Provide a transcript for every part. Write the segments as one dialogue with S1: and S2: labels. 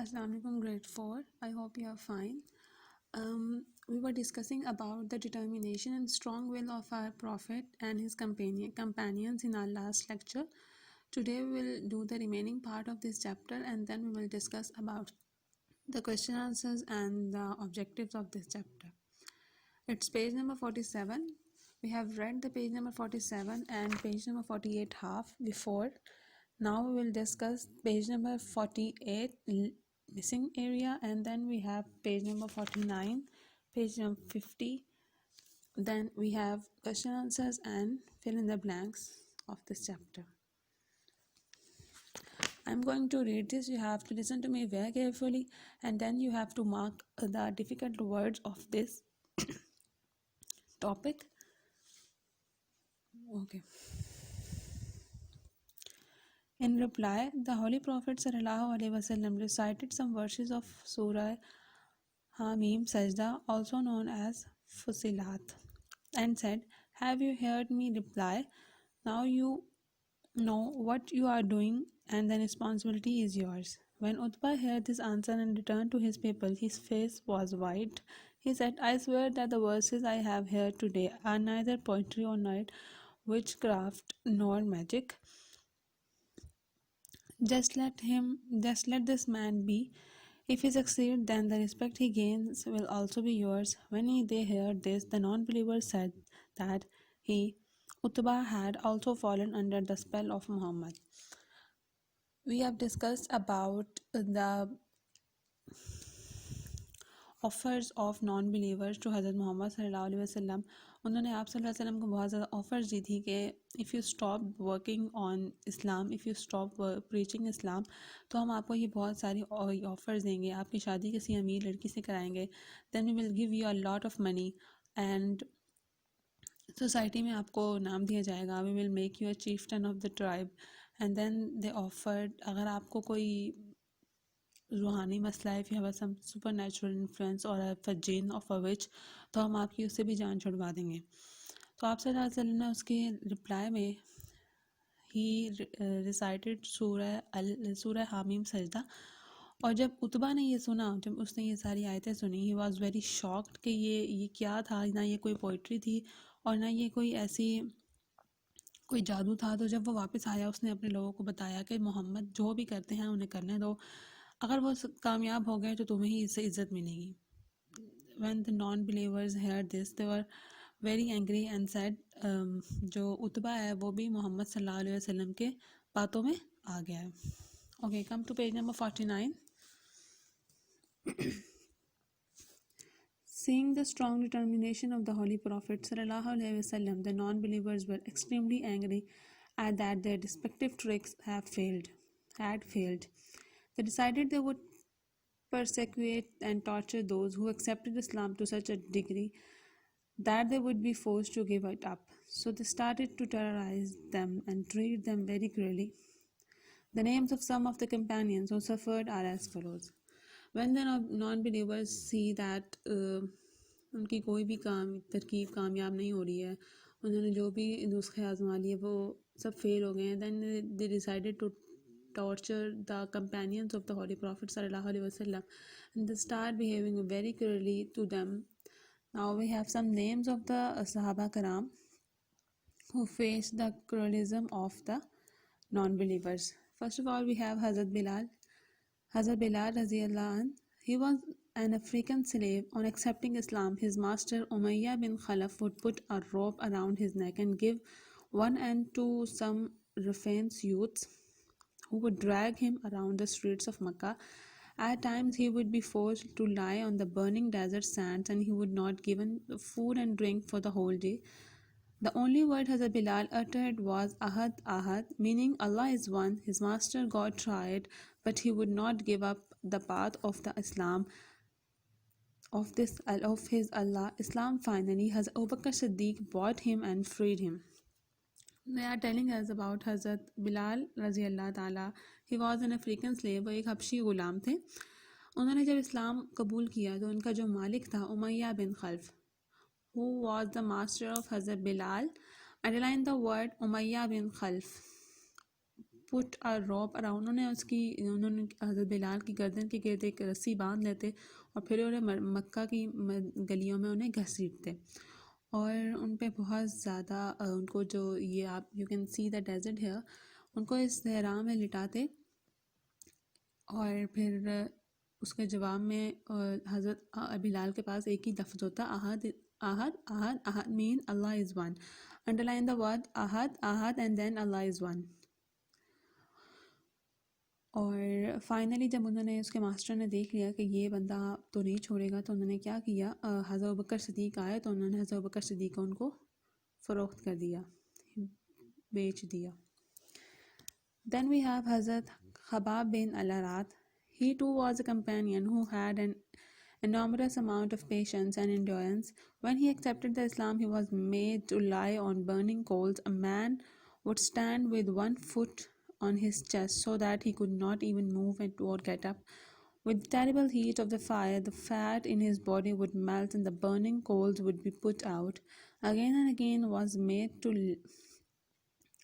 S1: Assalamu alaikum, grade 4. I hope you are fine. We were discussing about the determination and strong will of our Prophet and his companions in our last lecture. Today we will do the remaining part of this chapter and then we will discuss about the question answers and the objectives of this chapter. It's page number 47. We have read the page number 47 and page number 48 half before. Now we will discuss page number 48 missing area, and then we have page number 49, page number 50. Then we have question answers and fill in the blanks of this chapter. I'm going to read this. You have to listen to me very carefully and then you have to mark the difficult words of this topic. Okay. In reply, the Holy Prophet ﷺ recited some verses of Surah Hamim Sajda, also known as Fusilat, and said, "Have you heard me reply? Now you know what you are doing and the responsibility is yours." When Utbah heard this answer and returned to his people, his face was white. He said, "I swear that the verses I have heard today are neither poetry or night, witchcraft nor magic. Just let this man be. If he succeeds, then the respect he gains will also be yours." When they heard this, the non-believers said that Utbah, had also fallen under the spell of Muhammad. We have discussed about the offers of non-believers to Hazrat Muhammad sallallahu alaihi wasallam. उन्होंने आप सल्लल्लाहु अलैहि वसल्लम को बहुत ज़्यादा offers दी थी कि if you stop working on Islam, if you stop preaching Islam, तो हम आपको ये बहुत सारी ऑफ़र्स देंगे, आपकी शादी किसी अमीर लड़की से कराएंगे, then we will give you a lot of money and society में आपको नाम दिया जाएगा, we will make you a chieftain of the tribe. And then they offered, अगर आपको कोई रूहानी मसला है, if you have some supernatural influence और अ जिन ऑफ अ विच, तो हम आपकी उससे भी जान छुड़वा देंगे. तो आप सल्लल्लाहु अलैहि वसल्लम ने उसके रिप्लाई में ही रिसाइटेड सूरह हामीम सजदा. और जब उतबा ने ये सुना, जब उसने ये सारी आयतें सुनी, ही वॉज वेरी शॉक्ड कि ये क्या था, ना ये कोई पोइट्री थी और ना ये कोई ऐसी कोई जादू था. तो जब वो वापस आया, उसने अपने लोगों को बताया कि मोहम्मद जो भी करते हैं उन्हें करने दो, अगर वो कामयाब हो गए तो तुम्हें ही इससे इज़्ज़त मिलेगी. When the non-believers heard this, they were very angry and said, जो उतबा है वो भी मोहम्मद सल्लल्लाहु अलैहि वसल्लम के बातों में आ गया है. Okay, come to page number 49. Seeing the strong determination of the Holy Prophet sallallahu alaihi wasallam, the non-believers were extremely angry at that their respective tricks had failed. They decided they would persecute and torture those who accepted Islam to such a degree that they would be forced to give it up. So they started to terrorize them and treat them very cruelly. The names of some of the companions who suffered are as follows. When the non-believers see that उनकी कोई भी तरकीब कामयाब नहीं हो रही है, उन्होंने जो भी नुस्खे आजमा लिए वो सब फेल हो गए हैं, then they decided to torture the companions of the Holy Prophet sallallahu alaihi wasallam and they start behaving very cruelly to them. Now we have some names of the Sahaba Karam who faced the cruelism of the non-believers. First of all, we have Hazrat Bilal. Hazrat Bilal Raziyallahu anh, he was an African slave. On accepting Islam, his master Umayyah bin Khalaf would put a rope around his neck and give one end to some ruffians youths who would drag him around the streets of Makkah. At times he would be forced to lie on the burning desert sands and he would not given food and drink for the whole day. The only word Hazrat Bilal uttered was Ahad, Ahad, meaning Allah is one. His master God tried, but he would not give up the path of the Islam of his Allah. Islam finally, Hazrat Abu Bakr Siddiq bought him and freed him. They are telling us about Hazrat Bilal रज़ियल्लाहु ताला. He was an African slave. वो एक हबशी गुलाम थे. उन्होंने जब इस्लाम कबूल किया तो उनका जो मालिक था उमैया बिन खल्फ, who was the master of Hazrat Bilal, underline the word Umayyah bin Khalf. Put a rope around, उन्होंने हज़रत बिलाल की गर्दन के गिर्द एक रस्सी बांध लेते और फिर उन्हें मक्का की गलियों में उन्हें घसीटते और उन पे बहुत ज़्यादा उनको जो ये आप you can see the desert है, उनको इस सहरा में लिटाते और फिर उसके जवाब में हज़रत बिलाल के पास एक ही लफ्ज़ होता, अहद अहद अहद अहद mean Allah is one, underline the word अहद अहद and then Allah is one. और फाइनली जब उन्होंने उसके मास्टर ने देख लिया कि ये बंदा तो नहीं छोड़ेगा, तो उन्होंने क्या किया, हज़रत बकर सिद्दीक़ आए तो उन्होंने हज़रत बकर सिद्दीक़ को उनको फ़रोख्त कर दिया, बेच दिया। Then we have Hazrat Khabab bin al-Arat. He too was a companion who had an enormous amount of patience and endurance. When he accepted the Islam, he was made to lie on burning coals. A man would stand with one foot on his chest so that he could not even move or get up. With the terrible heat of the fire, the fat in his body would melt and the burning coals would be put out. Again and again was made to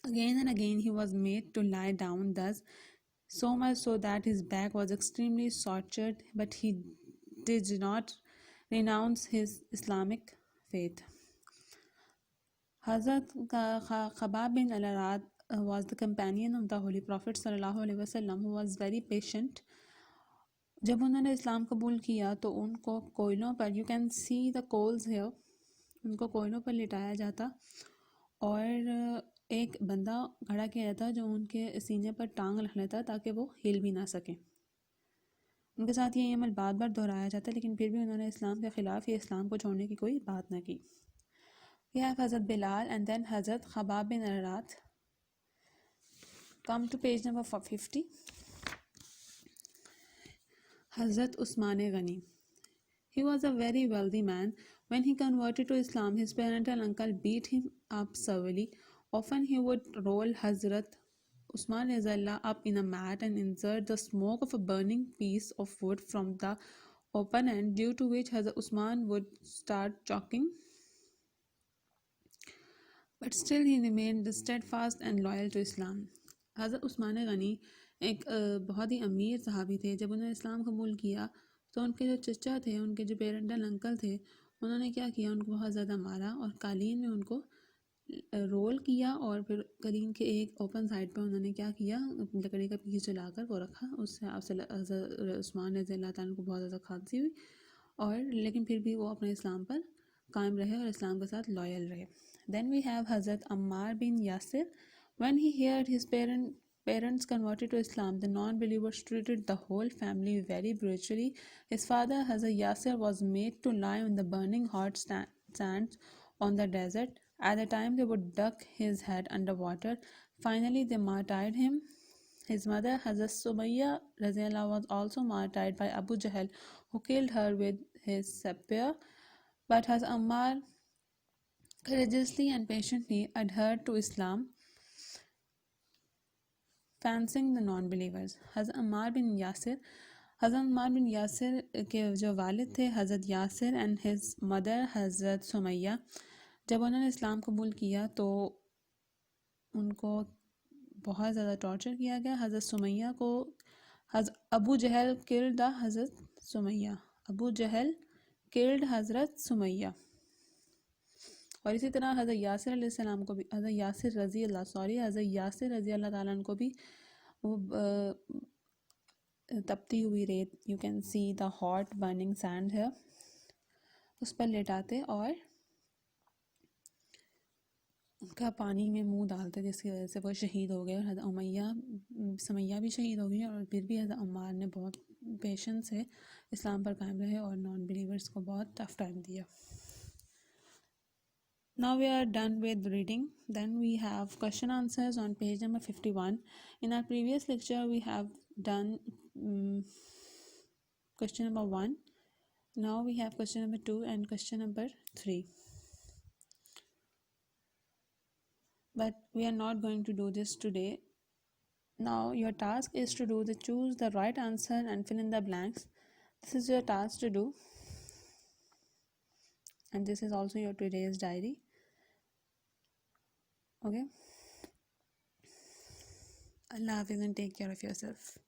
S1: Again and again he was made to lie down thus, so much so that his back was extremely tortured, but he did not renounce his Islamic faith. Hazrat Khabab bin al-Arad was the companion of the Holy Prophet sallallahu alaihi wasallam, who was very patient. जब उन्होंने इस्लाम कबूल किया तो उनको कोयलों पर, you can see the coals here, उनको कोयलों पर लिटाया जाता और एक बंदा खड़ा किया जाता जो उनके सीने पर टांग रख लेता ताकि वो हिल भी ना सके। उनके साथ ये अमल बार बार दोहराया जाता, लेकिन फिर भी उन्होंने इस्लाम के ख़िलाफ़ या इस्लाम को छोड़ने की कोई बात ना की। We have Hazrat Bilal and then Hazrat Khabab bin al-Arat. Come to page number 50. Hazrat Usman Ghani. He was a very wealthy man. When he converted to Islam, his parental uncle beat him up severely. Often he would roll Hazrat Usman Razallah up in a mat and insert the smoke of a burning piece of wood from the open end, due to which Hazrat Usman would start choking. But still he remained steadfast and loyal to Islam. Hazrat Usman Ghani एक बहुत ही अमीर सहाबी थे। जब उन्होंने इस्लाम कबूल किया तो उनके जो चचा थे, उनके जो पेरेंटल अंकल थे, उन्होंने क्या किया, उनको बहुत ज़्यादा मारा और कालीन में उनको रोल किया और फिर कालीन के एक ओपन साइड पर उन्होंने क्या किया, लकड़ी का पीस जलाकर वो रखा। उससे उस्मान रज़ी अल्लाह ताला को बहुत ज़्यादा खांसी हुई और लेकिन फिर भी वो अपने इस्लाम पर कायम रहे और इस्लाम के साथ लॉयल रहे। Then we have Hazrat Ammar bin Yasir. When he heard his parents converted to Islam, the non-believers treated the whole family very brutally. His father, Hazrat Yasir, was made to lie on the burning hot sands on the desert. At the time, they would duck his head underwater. Finally, they martyred him. His mother, Hazrat Sumayya Raziyallah, was also martyred by Abu Jahl, who killed her with his spear. But Hazrat Ammar courageously and patiently adhered to Islam, fancying the non-believers. Hazrat Ammar bin Yasir के जो वालिद थे हज़रत Yasir and his mother हज़रत सुमैया, जब उन्होंने इस्लाम कबूल किया तो उनको बहुत ज़्यादा टॉर्चर किया गया। हज़रत सुमैया को अबू जहल किल्ड हज़रत सुमैया, अबू जहल किल्ड हज़रत सुमैया। और इसी तरह हज़रत यासिर अलैहिस्सलाम को भी, हज़रत यासिर रज़ी अल्लाह ताला को भी वो तपती हुई रेत, you can see the hot burning sand है, उस पर लेटाते और उनका पानी में मुंह डालते, जिसकी वजह से वो शहीद हो गए। और हज़रत सुमैया भी शहीद हो गई और फिर भी हज़रत अम्मार ने बहुत पेशेंस से इस्लाम पर कायम रहे और नॉन बिलीवर्स को बहुत टफ टाइम दिया। Now we are done with reading. Then we have question answers on page number 51. In our previous lecture we have done question number 1. Now we have question number 2 and question number 3. But we are not going to do this today. Now your task is to do choose the right answer and fill in the blanks. This is your task to do, and this is also your today's diary. Okay, Allah Hafiz and take care of yourself.